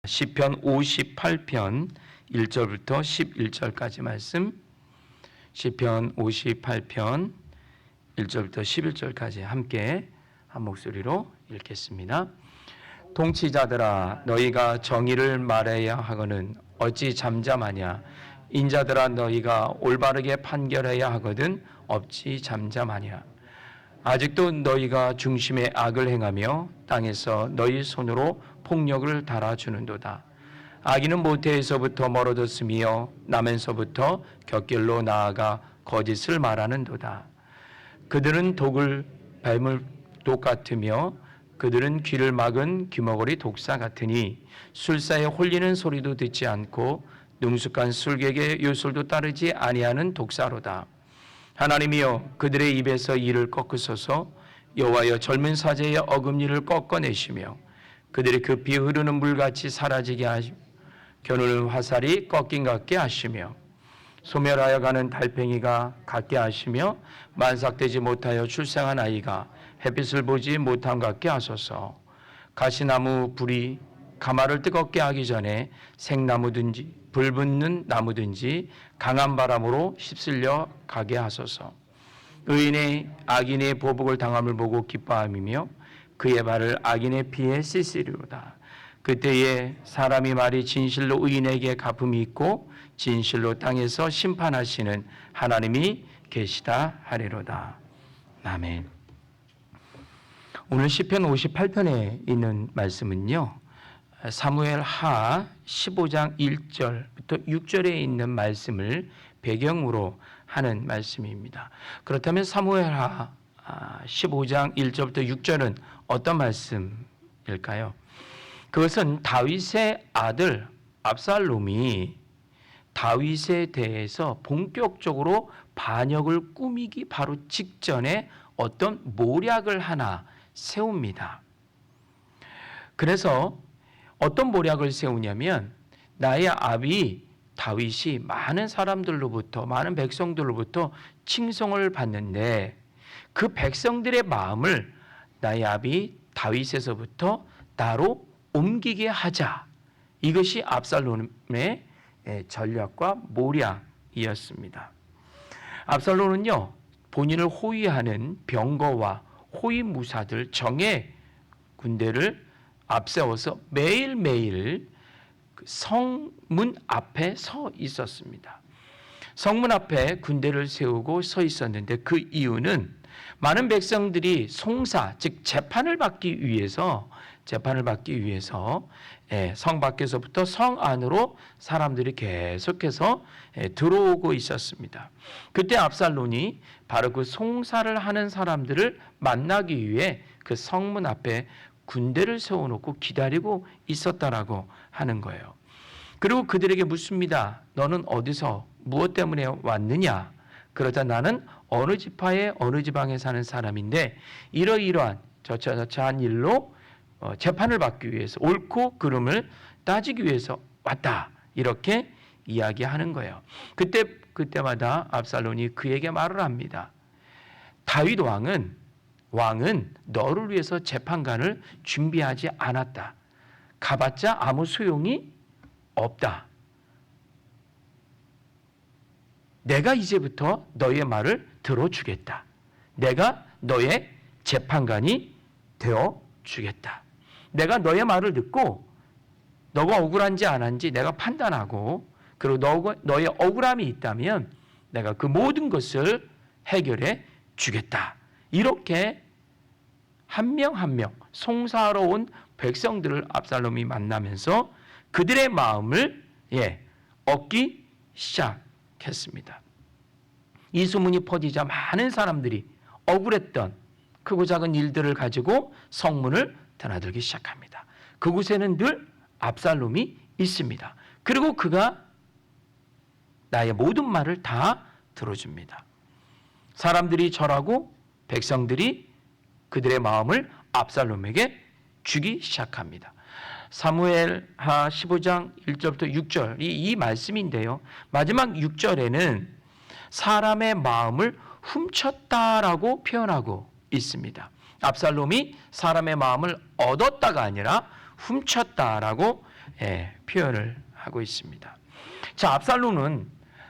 시편 58편 1절부터 11절까지 말씀, 시편 58편 1절부터 11절까지 함께 한 목소리로 읽겠습니다. 통치자들아, 너희가 정의를 말해야 하거든 어찌 잠잠하냐? 인자들아, 너희가 올바르게 판결해야 하거든 어찌 잠잠하냐? 아직도 너희가 중심에 악을 행하며 땅에서 너희 손으로 폭력을 달아주는도다. 악인은 모태에서부터 멀어졌으며 나면서부터 곁길로 나아가 거짓을 말하는도다. 그들은 독을 뱀을 독 같으며 그들은 귀를 막은 귀머거리 독사 같으니 술사에 홀리는 소리도 듣지 않고 능숙한 술객의 요술도 따르지 아니하는 독사로다. 하나님이여, 그들의 입에서 이를 꺾으소서. 여호와여, 젊은 사제의 어금니를 꺾어내시며 그들이 급히 흐르는 물같이 사라지게 하시며 겨누는 화살이 꺾인 같게 하시며 소멸하여 가는 달팽이가 같게 하시며 만삭되지 못하여 출생한 아이가 햇빛을 보지 못한 같게 하소서. 가시나무 불이 가마를 뜨겁게 하기 전에 생나무든지 불붙는 나무든지 강한 바람으로 휩쓸려 가게 하소서. 의인의 악인의 보복을 당함을 보고 기뻐함이며 그의 발을 악인의 피에 씻으리로다. 그때에 사람이 말이 진실로 의인에게 갚음이 있고 진실로 땅에서 심판하시는 하나님이 계시다 하리로다. 아멘. 오늘 시편 58편에 있는 말씀은요, 사무엘 하 15장 1절부터 6절에 있는 말씀을 배경으로 하는 말씀입니다. 그렇다면 사무엘 하 15장 1절부터 6절은 어떤 말씀일까요? 그것은 다윗의 아들 압살롬이 다윗에 대해서 본격적으로 반역을 꾸미기 바로 직전에 어떤 모략을 하나 세웁니다. 그래서 어떤 모략을 세우냐면, 나의 아비 다윗이 많은 사람들로부터, 많은 백성들로부터 칭송을 받는데 그 백성들의 마음을 나의 아비 다윗에서부터 나로 옮기게 하자. 이것이 압살롬의 전략과 모략이었습니다. 압살롬은요, 본인을 호위하는 병거와 호위무사들 정예 군대를 앞세워서 매일매일 성문 앞에 서 있었습니다. 성문 앞에 군대를 세우고 서 있었는데 그 이유는 많은 백성들이 송사, 즉 재판을 받기 위해서 성 밖에서부터 성 안으로 사람들이 계속해서 들어오고 있었습니다. 그때 압살롬이 바로 그 송사를 하는 사람들을 만나기 위해 그 성문 앞에 군대를 세워놓고 기다리고 있었다라고 하는 거예요. 그리고 그들에게 묻습니다. 너는 어디서 무엇 때문에 왔느냐? 그러자 나는 어느 지파의 어느 지방에 사는 사람인데 이러이러한 저차저차한 일로 재판을 받기 위해서, 옳고 그름을 따지기 위해서 왔다. 이렇게 이야기하는 거예요. 그때마다 압살롬이 그에게 말을 합니다. 다윗 왕은 너를 위해서 재판관을 준비하지 않았다. 가봤자 아무 소용이 없다. 내가 이제부터 너의 말을 들어주겠다. 내가 너의 재판관이 되어주겠다. 내가 너의 말을 듣고 너가 억울한지 안 한지 내가 판단하고, 그리고 너의 억울함이 있다면 내가 그 모든 것을 해결해 주겠다. 이렇게 한 명 한 명 송사하러 온 백성들을 압살롬이 만나면서 그들의 마음을 얻기 시작했습니다. 이 소문이 퍼지자 많은 사람들이 억울했던 크고 작은 일들을 가지고 성문을 드나들기 시작합니다. 그곳에는 늘 압살롬이 있습니다. 그리고 그가 나의 모든 말을 다 들어줍니다. 사람들이 절하고 백성들이 그들의 마음을 압살롬에게 주기 시작합니다. 사무엘하 15장 1절부터 6절이 이 말씀인데요. 마지막 6절에는 사람의 마음을 훔쳤다라고 표현하고 있습니다. 압살롬이 사람의 마음을 얻었다가 아니라 훔쳤다라고 표현을 하고 있습니다. 자, 압살롬은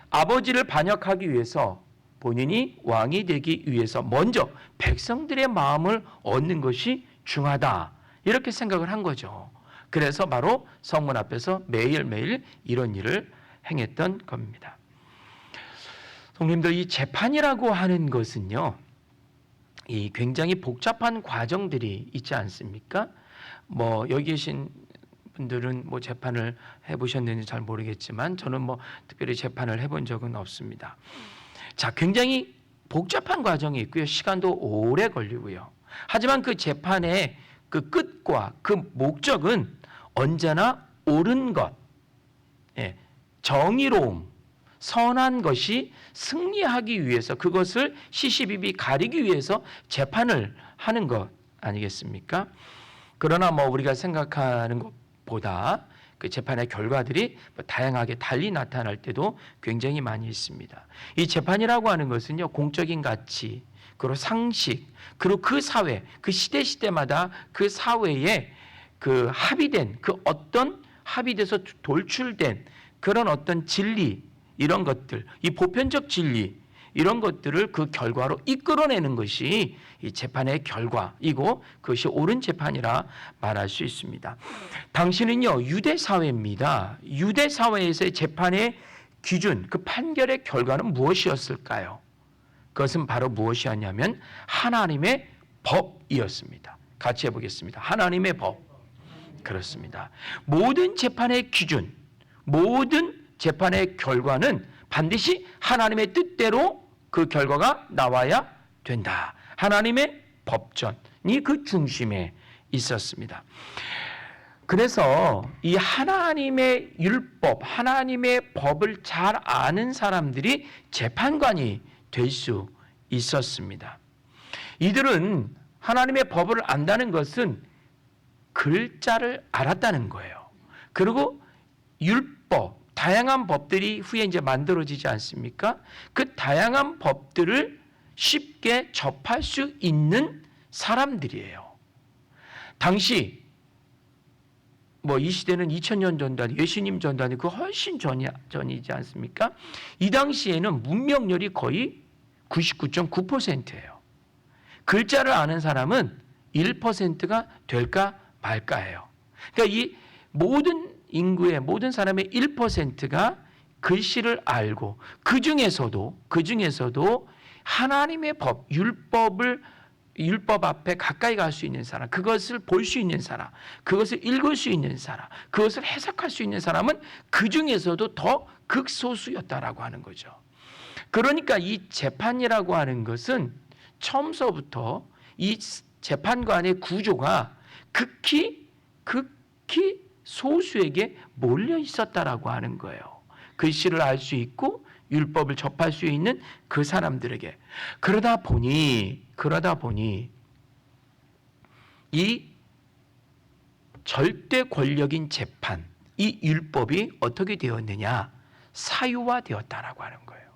아버지를 반역하기 위해서 본인이 왕이 되기 위해서 먼저 백성들의 마음을 얻는 것이 중하다, 이렇게 생각을 한 거죠. 그래서 바로 성문 앞에서 매일매일 이런 일을 행했던 겁니다. 성님들, 이 재판이라고 하는 것은요, 이 굉장히 복잡한 과정들이 있지 않습니까? 여기 계신 분들은 재판을 해보셨는지 잘 모르겠지만 저는 특별히 재판을 해본 적은 없습니다. 자, 굉장히 복잡한 과정이 있고요. 시간도 오래 걸리고요. 하지만 그 재판의 그 끝과 그 목적은 언제나 옳은 것, 정의로움, 선한 것이 승리하기 위해서, 그것을 시시비비 가리기 위해서 재판을 하는 것 아니겠습니까? 그러나 우리가 생각하는 것보다 그 재판의 결과들이 다양하게 달리 나타날 때도 굉장히 많이 있습니다. 이 재판이라고 하는 것은요, 공적인 가치, 그리고 상식, 그리고 그 사회, 그 시대마다 그 사회에 그 합의된, 합의돼서 돌출된 그런 어떤 진리, 이런 것들, 이 보편적 진리, 이런 것들을 그 결과로 이끌어내는 것이 이 재판의 결과이고, 그것이 옳은 재판이라 말할 수 있습니다. 당시는요, 유대 사회입니다. 유대 사회에서의 재판의 기준, 그 판결의 결과는 무엇이었을까요? 그것은 바로 무엇이었냐면 하나님의 법이었습니다. 같이 해보겠습니다. 하나님의 법. 그렇습니다. 모든 재판의 기준, 모든 재판의 결과는 반드시 하나님의 뜻대로 그 결과가 나와야 된다. 하나님의 법전이 그 중심에 있었습니다. 그래서 이 하나님의 율법, 하나님의 법을 잘 아는 사람들이 재판관이 될 수 있었습니다. 이들은 하나님의 법을 안다는 것은 글자를 알았다는 거예요. 그리고 율법, 다양한 법들이 후에 이제 만들어지지 않습니까? 그 다양한 법들을 쉽게 접할 수 있는 사람들이에요. 당시 이 시대는 2000년 전도, 예수님 전도 아니고 훨씬 전이지 않습니까? 이 당시에는 문명률이 거의 99.9%예요. 글자를 아는 사람은 1%가 될까 말까예요. 그러니까 이 모든 인구의, 모든 사람의 1%가 글씨를 알고 그 중에서도 하나님의 법, 율법 앞에 가까이 갈 수 있는 사람, 그것을 볼 수 있는 사람, 그것을 읽을 수 있는 사람, 그것을 해석할 수 있는 사람은 그 중에서도 더 극소수였다라고 하는 거죠. 그러니까 이 재판이라고 하는 것은 처음서부터 이 재판관의 구조가 극히 소수에게 몰려 있었다라고 하는 거예요. 글씨를 알 수 있고 율법을 접할 수 있는 그 사람들에게. 그러다 보니 이 절대 권력인 재판, 이 율법이 어떻게 되었느냐? 사유화되었다라고 하는 거예요.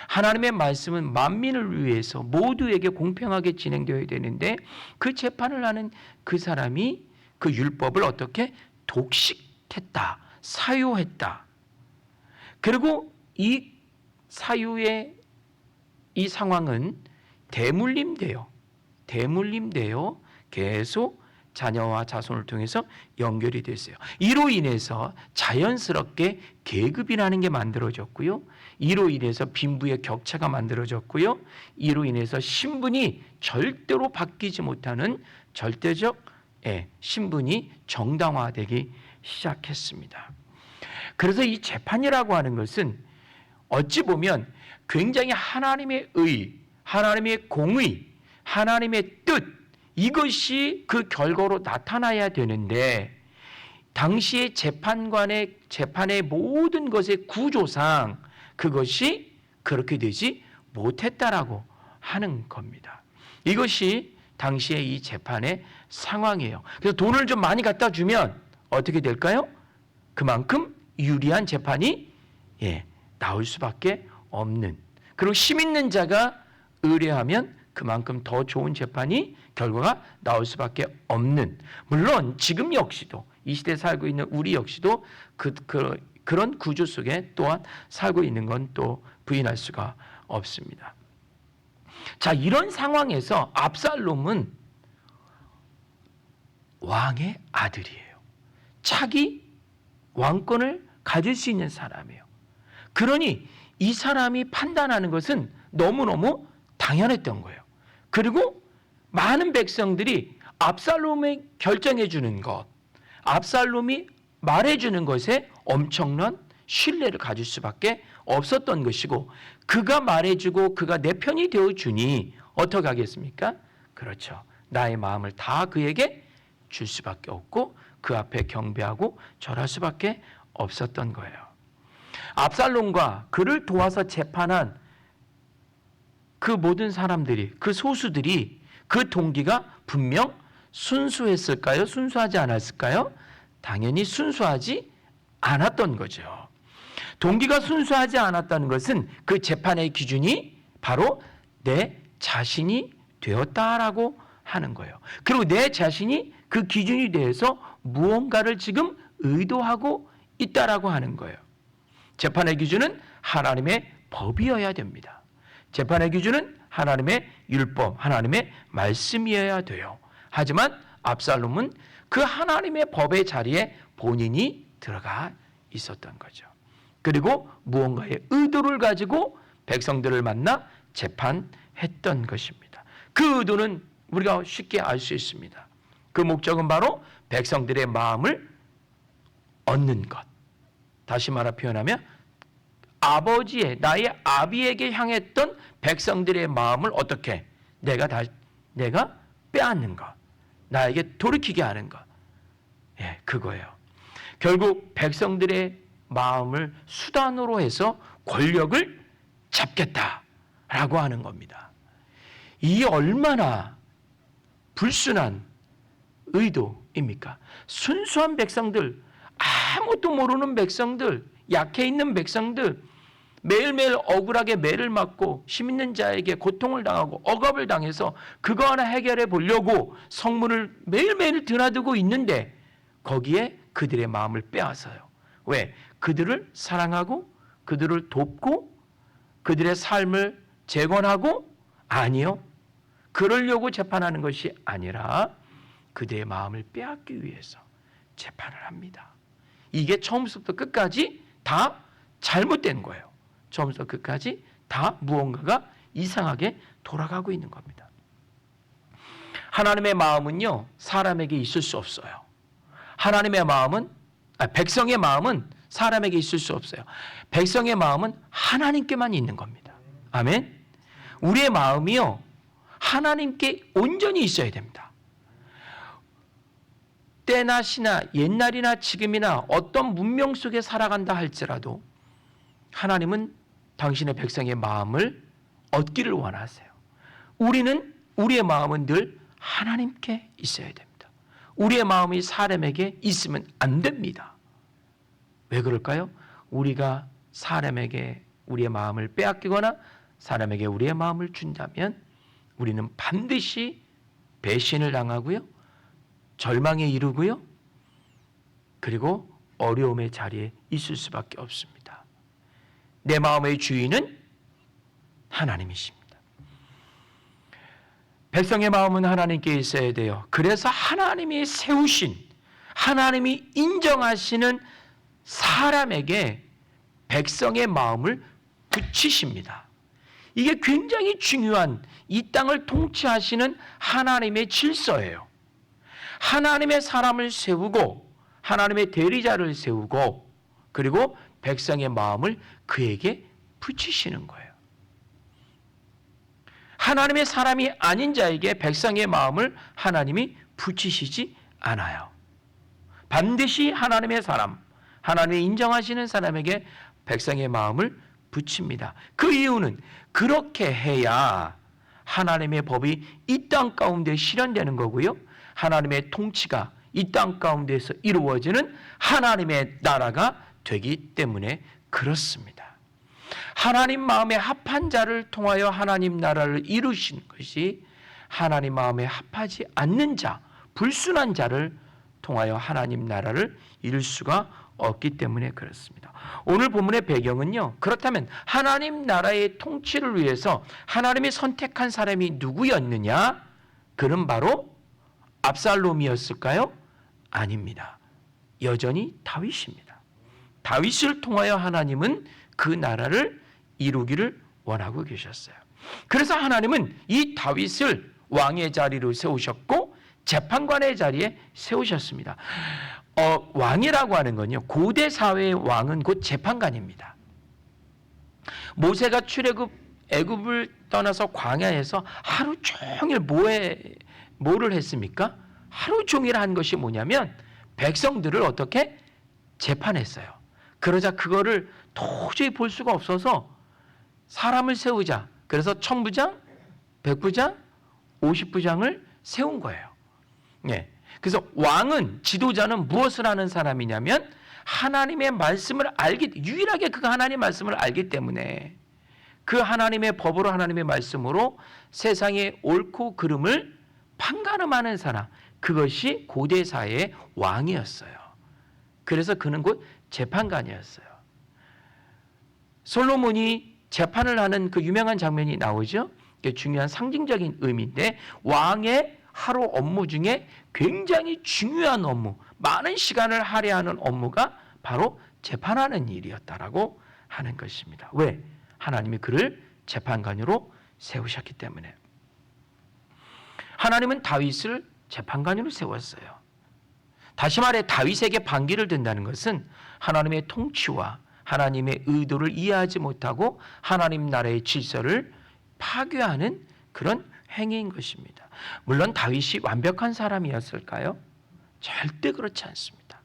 하나님의 말씀은 만민을 위해서 모두에게 공평하게 진행되어야 되는데 그 재판을 하는 그 사람이 그 율법을 어떻게 독식했다, 사유했다. 그리고 이 사유의 이 상황은 대물림되어 계속 자녀와 자손을 통해서 연결이 됐어요. 이로 인해서 자연스럽게 계급이라는 게 만들어졌고요. 이로 인해서 빈부의 격차가 만들어졌고요. 이로 인해서 신분이 절대로 바뀌지 못하는 절대적 신분이 정당화되기 시작했습니다. 그래서 이 재판이라고 하는 것은 어찌 보면 굉장히 하나님의 의, 하나님의 공의, 하나님의 뜻, 이것이 그 결과로 나타나야 되는데 당시의 재판의 모든 것의 구조상 그것이 그렇게 되지 못했다라고 하는 겁니다. 이것이 당시의 이 재판의 상황이에요. 그래서 돈을 좀 많이 갖다 주면 어떻게 될까요? 그만큼 유리한 재판이 나올 수밖에 없는. 그리고 힘 있는 자가 의뢰하면 그만큼 더 좋은 재판이 결과가 나올 수밖에 없는. 물론 지금 역시도 이 시대에 살고 있는 우리 역시도 그런 구조 속에 또한 살고 있는 건 또 부인할 수가 없습니다. 자, 이런 상황에서 압살롬은 왕의 아들이에요. 차기 왕권을 가질 수 있는 사람이에요. 그러니 이 사람이 판단하는 것은 너무너무 당연했던 거예요. 그리고 많은 백성들이 압살롬이 결정해 주는 것, 압살롬이 말해 주는 것에 엄청난 신뢰를 가질 수밖에 없었던 것이고, 그가 말해주고 그가 내 편이 되어주니 어떻게 하겠습니까? 그렇죠. 나의 마음을 다 그에게 줄 수밖에 없고 그 앞에 경배하고 절할 수밖에 없었던 거예요. 압살롬과 그를 도와서 재판한 그 모든 사람들이, 그 소수들이, 그 동기가 분명 순수했을까요? 순수하지 않았을까요? 당연히 순수하지 않았던 거죠. 동기가 순수하지 않았다는 것은 그 재판의 기준이 바로 내 자신이 되었다라고 하는 거예요. 그리고 내 자신이 그 기준이 돼서 무언가를 지금 의도하고 있다라고 하는 거예요. 재판의 기준은 하나님의 법이어야 됩니다. 재판의 기준은 하나님의 율법, 하나님의 말씀이어야 돼요. 하지만 압살롬은 그 하나님의 법의 자리에 본인이 들어가 있었던 거죠. 그리고 무언가의 의도를 가지고 백성들을 만나 재판했던 것입니다. 그 의도는 우리가 쉽게 알 수 있습니다. 그 목적은 바로 백성들의 마음을 얻는 것. 다시 말해 표현하면 아버지의, 나의 아비에게 향했던 백성들의 마음을 어떻게 내가 빼앗는 것, 나에게 돌이키게 하는 것. 예, 그거예요. 결국 백성들의 마음을 수단으로 해서 권력을 잡겠다라고 하는 겁니다. 이 얼마나 불순한 의도입니까? 순수한 백성들, 아무것도 모르는 백성들, 약해 있는 백성들, 매일매일 억울하게 매를 맞고 힘 있는 자에게 고통을 당하고 억압을 당해서 그거 하나 해결해 보려고 성문을 매일매일 드나들고 있는데 거기에 그들의 마음을 빼앗아요. 왜? 그들을 사랑하고 그들을 돕고 그들의 삶을 재건하고? 아니요. 그러려고 재판하는 것이 아니라 그들의 마음을 빼앗기 위해서 재판을 합니다. 이게 처음부터 끝까지 다 잘못된 거예요. 처음부터 끝까지 다 무언가가 이상하게 돌아가고 있는 겁니다. 하나님의 마음은요, 사람에게 있을 수 없어요. 하나님의 마음은, 백성의 마음은 사람에게 있을 수 없어요. 백성의 마음은 하나님께만 있는 겁니다. 아멘. 우리의 마음이요, 하나님께 온전히 있어야 됩니다. 때나 시나 옛날이나 지금이나 어떤 문명 속에 살아간다 할지라도 하나님은 당신의 백성의 마음을 얻기를 원하세요. 우리의 마음은 늘 하나님께 있어야 됩니다. 우리의 마음이 사람에게 있으면 안 됩니다. 왜 그럴까요? 우리가 사람에게 우리의 마음을 빼앗기거나 사람에게 우리의 마음을 준다면 우리는 반드시 배신을 당하고요, 절망에 이르고요, 그리고 어려움의 자리에 있을 수밖에 없습니다. 내 마음의 주인은 하나님이십니다. 백성의 마음은 하나님께 있어야 돼요. 그래서 하나님이 세우신, 하나님이 인정하시는 사람에게 백성의 마음을 붙이십니다. 이게 굉장히 중요한 이 땅을 통치하시는 하나님의 질서예요. 하나님의 사람을 세우고 하나님의 대리자를 세우고 그리고 백성의 마음을 그에게 붙이시는 거예요. 하나님의 사람이 아닌 자에게 백성의 마음을 하나님이 붙이시지 않아요. 반드시 하나님의 사람, 하나님이 인정하시는 사람에게 백성의 마음을 붙입니다. 그 이유는 그렇게 해야 하나님의 법이 이 땅 가운데 실현되는 거고요, 하나님의 통치가 이 땅 가운데서 이루어지는 하나님의 나라가 되기 때문에 그렇습니다. 하나님 마음에 합한 자를 통하여 하나님 나라를 이루신 것이 하나님 마음에 합하지 않는 자, 불순한 자를 통하여 하나님 나라를 이룰 수가 없기 때문에 그렇습니다. 오늘 본문의 배경은요, 그렇다면 하나님 나라의 통치를 위해서 하나님이 선택한 사람이 누구였느냐? 그는 바로 압살롬이었을까요? 아닙니다. 여전히 다윗입니다. 다윗을 통하여 하나님은 그 나라를 이루기를 원하고 계셨어요. 그래서 하나님은 이 다윗을 왕의 자리로 세우셨고 재판관의 자리에 세우셨습니다. 왕이라고 하는 건요, 고대 사회의 왕은 곧 재판관입니다. 모세가 애굽을 떠나서 광야에서 하루 종일 뭐를 했습니까? 하루 종일 한 것이 뭐냐면 백성들을 어떻게 재판했어요. 그러자 그거를 도저히 볼 수가 없어서 사람을 세우자. 그래서 1000부장, 100부장, 50부장을 세운 거예요. 예. 그래서 왕은, 지도자는 무엇을 하는 사람이냐면 하나님의 말씀을 유일하게 그 하나님의 말씀을 알기 때문에 그 하나님의 법으로, 하나님의 말씀으로 세상의 옳고 그름을 판가름하는 사람, 그것이 고대 사회의 왕이었어요. 그래서 그는 곧 재판관이었어요. 솔로몬이 재판을 하는 그 유명한 장면이 나오죠. 이게 중요한 상징적인 의미인데, 왕의 하루 업무 중에 굉장히 중요한 업무, 많은 시간을 할애하는 업무가 바로 재판하는 일이었다라고 하는 것입니다. 왜? 하나님이 그를 재판관으로 세우셨기 때문에. 하나님은 다윗을 재판관으로 세웠어요. 다시 말해 다윗에게 반기를 든다는 것은 하나님의 통치와 하나님의 의도를 이해하지 못하고 하나님 나라의 질서를 파괴하는 그런 행위인 것입니다. 물론 다윗이 완벽한 사람이었을까요? 절대 그렇지 않습니다.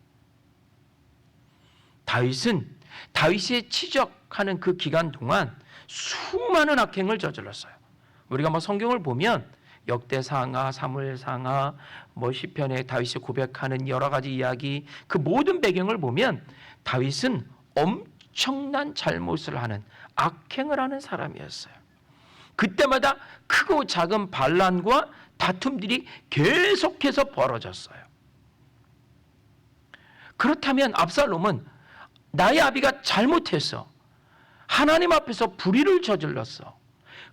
다윗이 치적하는 그 기간 동안 수많은 악행을 저질렀어요. 우리가 성경을 보면 역대상하, 사무엘상하, 시편에 다윗이 고백하는 여러 가지 이야기, 그 모든 배경을 보면 다윗은 엄청난 잘못을 하는, 악행을 하는 사람이었어요. 그때마다 크고 작은 반란과 다툼들이 계속해서 벌어졌어요. 그렇다면 압살롬은 나의 아비가 잘못했어. 하나님 앞에서 불의를 저질렀어.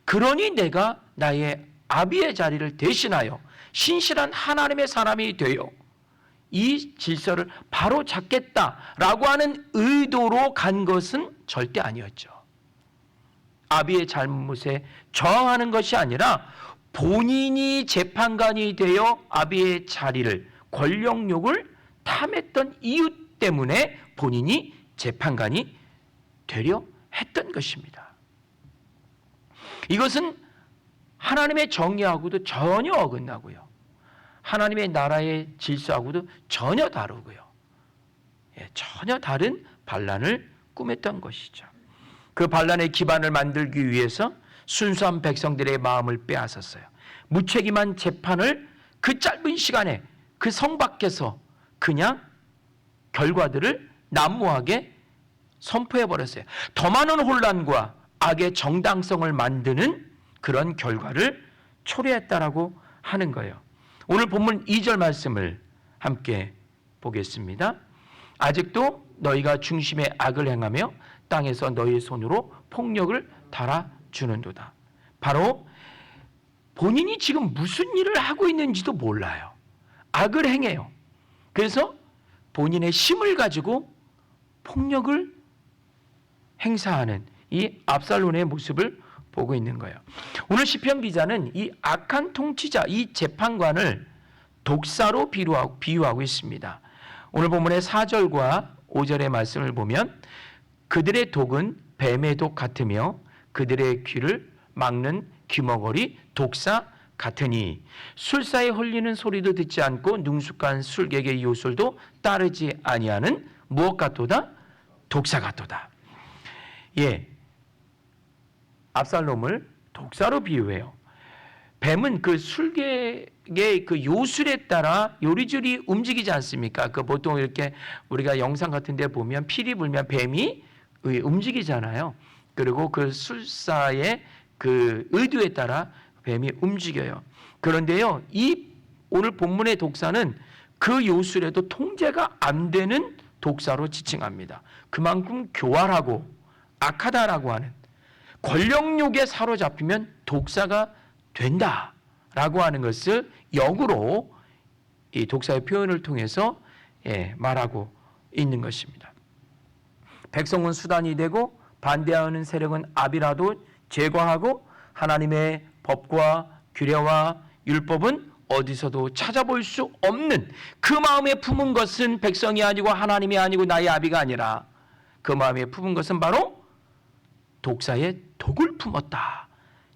그러니 내가 나의 아비의 자리를 대신하여 신실한 하나님의 사람이 되어 이 질서를 바로 잡겠다라고 하는 의도로 간 것은 절대 아니었죠. 아비의 잘못에 저항하는 것이 아니라 본인이 재판관이 되어 아비의 자리를, 권력욕을 탐했던 이유 때문에 본인이 재판관이 되려 했던 것입니다. 이것은 하나님의 정의하고도 전혀 어긋나고요, 하나님의 나라의 질서하고도 전혀 다르고요, 전혀 다른 반란을 꾸몄던 것이죠. 그 반란의 기반을 만들기 위해서 순수한 백성들의 마음을 빼앗았어요. 무책임한 재판을 그 짧은 시간에 그 성 밖에서 그냥 결과들을 난무하게 선포해버렸어요. 더 많은 혼란과 악의 정당성을 만드는 그런 결과를 초래했다라고 하는 거예요. 오늘 본문 2절 말씀을 함께 보겠습니다. 아직도 너희가 중심에 악을 행하며 땅에서 너희 손으로 폭력을 달아주는도다. 바로 본인이 지금 무슨 일을 하고 있는지도 몰라요. 악을 행해요. 그래서 본인의 힘을 가지고 폭력을 행사하는 이 압살롬의 모습을 보고 있는 거예요. 오늘 시편 기자는 이 악한 통치자, 이 재판관을 독사로 비유하고 있습니다. 오늘 본문의 4절과 5절의 말씀을 보면 그들의 독은 뱀의 독 같으며 그들의 귀를 막는 귀머거리 독사 같으니 술사에 홀리는 소리도 듣지 않고 능숙한 술객의 요술도 따르지 아니하는 무엇 같도다? 독사 같도다. 압살롬을 독사로 비유해요. 뱀은 그 술객의 그 요술에 따라 요리조리 움직이지 않습니까? 그 보통 이렇게 우리가 영상 같은 데 보면 필이 불면 뱀이 움직이잖아요. 그리고 그 술사의 그 의도에 따라 뱀이 움직여요. 그런데요, 이 오늘 본문의 독사는 그 요술에도 통제가 안 되는 독사로 지칭합니다. 그만큼 교활하고 악하다라고 하는, 권력욕에 사로잡히면 독사가 된다라고 하는 것을 역으로 이 독사의 표현을 통해서 말하고 있는 것입니다. 백성은 수단이 되고 반대하는 세력은 압이라도 제거하고 하나님의 법과 규례와 율법은 어디서도 찾아볼 수 없는, 그 마음에 품은 것은 백성이 아니고 하나님이 아니고 나의 아비가 아니라 그 마음에 품은 것은 바로 독사의 독을 품었다,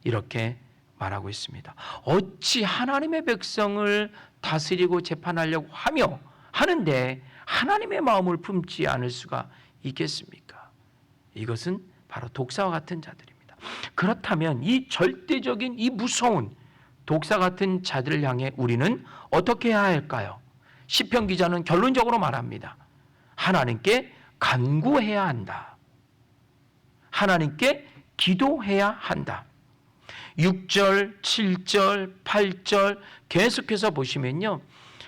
이렇게 말하고 있습니다. 어찌 하나님의 백성을 다스리고 재판하려고 하는데 하나님의 마음을 품지 않을 수가 있겠습니까? 이것은 바로 독사와 같은 자들입니다. 그렇다면 이 절대적인, 이 무서운 독사 같은 자들을 향해 우리는 어떻게 해야 할까요? 시편 기자는 결론적으로 말합니다. 하나님께 간구해야 한다. 하나님께 기도해야 한다. 6절, 7절, 8절 계속해서 보시면요,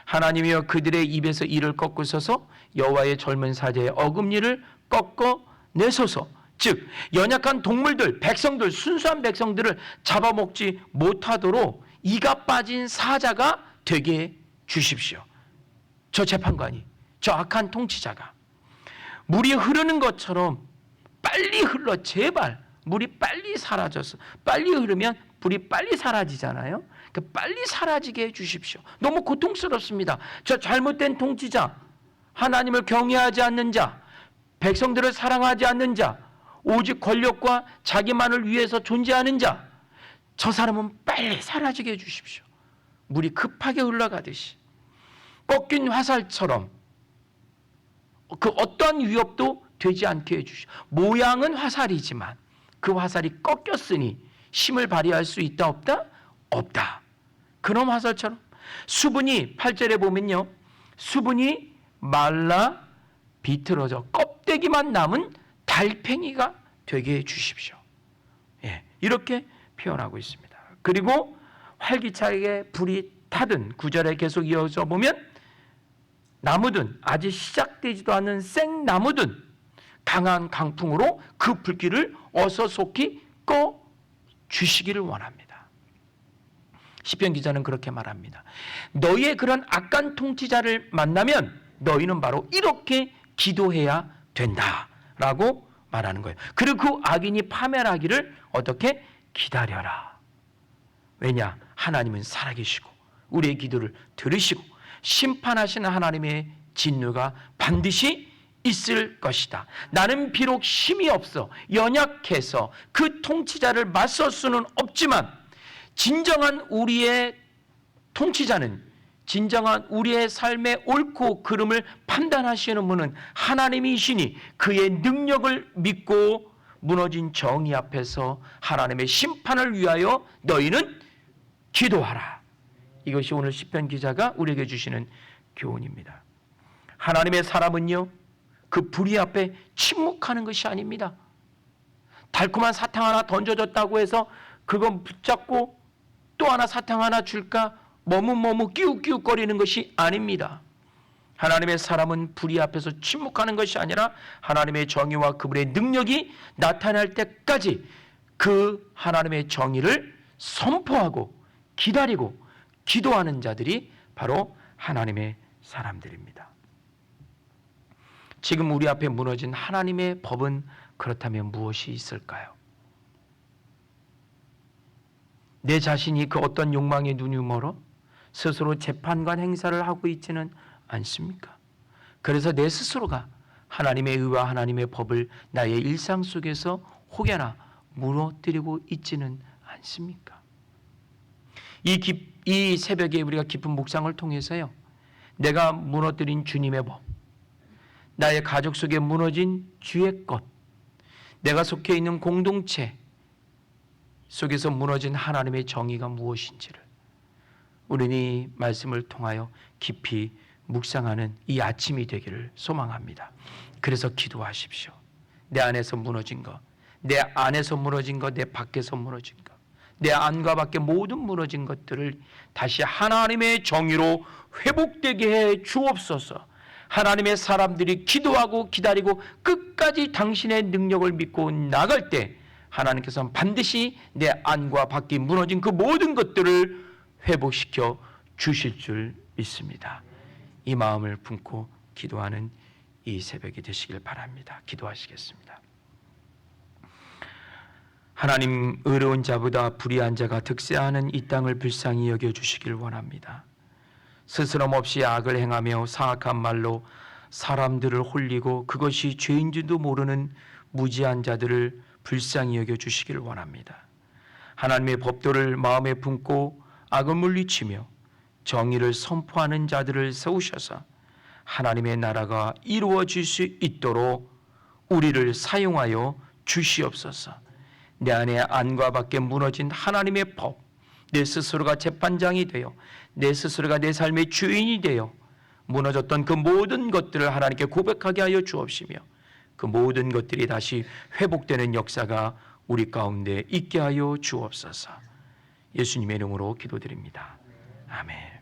하나님이여 그들의 입에서 이를 꺾으소서, 여호와의 젊은 사자의 어금니를 꺾어내소서. 즉 연약한 동물들, 백성들, 순수한 백성들을 잡아먹지 못하도록 이가 빠진 사자가 되게 주십시오. 저 재판관이, 저 악한 통치자가 물이 흐르는 것처럼 빨리 흘러, 제발 물이 빨리 사라져서, 빨리 흐르면 불이 빨리 사라지잖아요. 빨리 사라지게 해주십시오. 너무 고통스럽습니다. 저 잘못된 통치자, 하나님을 경외하지 않는 자, 백성들을 사랑하지 않는 자, 오직 권력과 자기만을 위해서 존재하는 자, 저 사람은 빨리 사라지게 해주십시오. 물이 급하게 흘러가듯이 꺾인 화살처럼 그 어떠한 위협도 되지 않게 해주시오. 모양은 화살이지만 그 화살이 꺾였으니 힘을 발휘할 수 있다 없다? 없다. 그런 화살처럼 수분이, 8절에 보면요, 수분이 말라 비틀어져 껍데기만 남은 달팽이가 되게 해주십시오. 이렇게 표현하고 있습니다. 그리고 활기차게 불이 타든, 9절에 계속 이어져 보면 나무든, 아직 시작되지도 않은 생나무든 강한 강풍으로 그 불길을 어서 속히 꺼 주시기를 원합니다. 시편 기자는 그렇게 말합니다. 너희의 그런 악한 통치자를 만나면 너희는 바로 이렇게 기도해야 된다라고 말하는 거예요. 그리고 그 악인이 파멸하기를 어떻게? 기다려라. 왜냐? 하나님은 살아계시고 우리의 기도를 들으시고 심판하시는 하나님의 진노가 반드시 있을 것이다. 나는 비록 힘이 없어, 연약해서 그 통치자를 맞설 수는 없지만 진정한 우리의 통치자는, 진정한 우리의 삶의 옳고 그름을 판단하시는 분은 하나님이시니 그의 능력을 믿고 무너진 정의 앞에서 하나님의 심판을 위하여 너희는 기도하라. 이것이 오늘 시편 기자가 우리에게 주시는 교훈입니다. 하나님의 사람은요, 그 불의 앞에 침묵하는 것이 아닙니다. 달콤한 사탕 하나 던져줬다고 해서 그건 붙잡고 또 하나 사탕 하나 줄까 머뭇머뭇 끼욱끼욱거리는 것이 아닙니다. 하나님의 사람은 불의 앞에서 침묵하는 것이 아니라 하나님의 정의와 그분의 능력이 나타날 때까지 그 하나님의 정의를 선포하고 기다리고 기도하는 자들이 바로 하나님의 사람들입니다. 지금 우리 앞에 무너진 하나님의 법은 그렇다면 무엇이 있을까요? 내 자신이 그 어떤 욕망에 눈이 멀어 스스로 재판관 행사를 하고 있지는 않습니까? 그래서 내 스스로가 하나님의 의와 하나님의 법을 나의 일상 속에서 혹여나 무너뜨리고 있지는 않습니까? 이 새벽에 우리가 깊은 묵상을 통해서요, 내가 무너뜨린 주님의 법, 나의 가족 속에 무너진 주의 것, 내가 속해 있는 공동체 속에서 무너진 하나님의 정의가 무엇인지를 우리는 이 말씀을 통하여 깊이 묵상하는 이 아침이 되기를 소망합니다. 그래서 기도하십시오. 내 안에서 무너진 것, 내 안에서 무너진 것, 내 밖에서 무너진 것, 내 안과 밖에 모든 무너진 것들을 다시 하나님의 정의로 회복되게 해 주옵소서. 하나님의 사람들이 기도하고 기다리고 끝까지 당신의 능력을 믿고 나갈 때 하나님께서는 반드시 내 안과 밖이 무너진 그 모든 것들을 회복시켜 주실 줄 믿습니다. 이 마음을 품고 기도하는 이 새벽이 되시길 바랍니다. 기도하시겠습니다. 하나님, 의로운 자보다 불의한 자가 득세하는 이 땅을 불쌍히 여겨주시길 원합니다. 스스럼 없이 악을 행하며 사악한 말로 사람들을 홀리고 그것이 죄인 줄도 모르는 무지한 자들을 불쌍히 여겨주시길 원합니다. 하나님의 법도를 마음에 품고 악을 물리치며 정의를 선포하는 자들을 세우셔서 하나님의 나라가 이루어질 수 있도록 우리를 사용하여 주시옵소서. 내 안에 안과 밖에 무너진 하나님의 법, 내 스스로가 재판장이 되어 내 스스로가 내 삶의 주인이 되어 무너졌던 그 모든 것들을 하나님께 고백하게 하여 주옵시며 그 모든 것들이 다시 회복되는 역사가 우리 가운데 있게 하여 주옵소서. 예수님의 이름으로 기도드립니다. 아멘.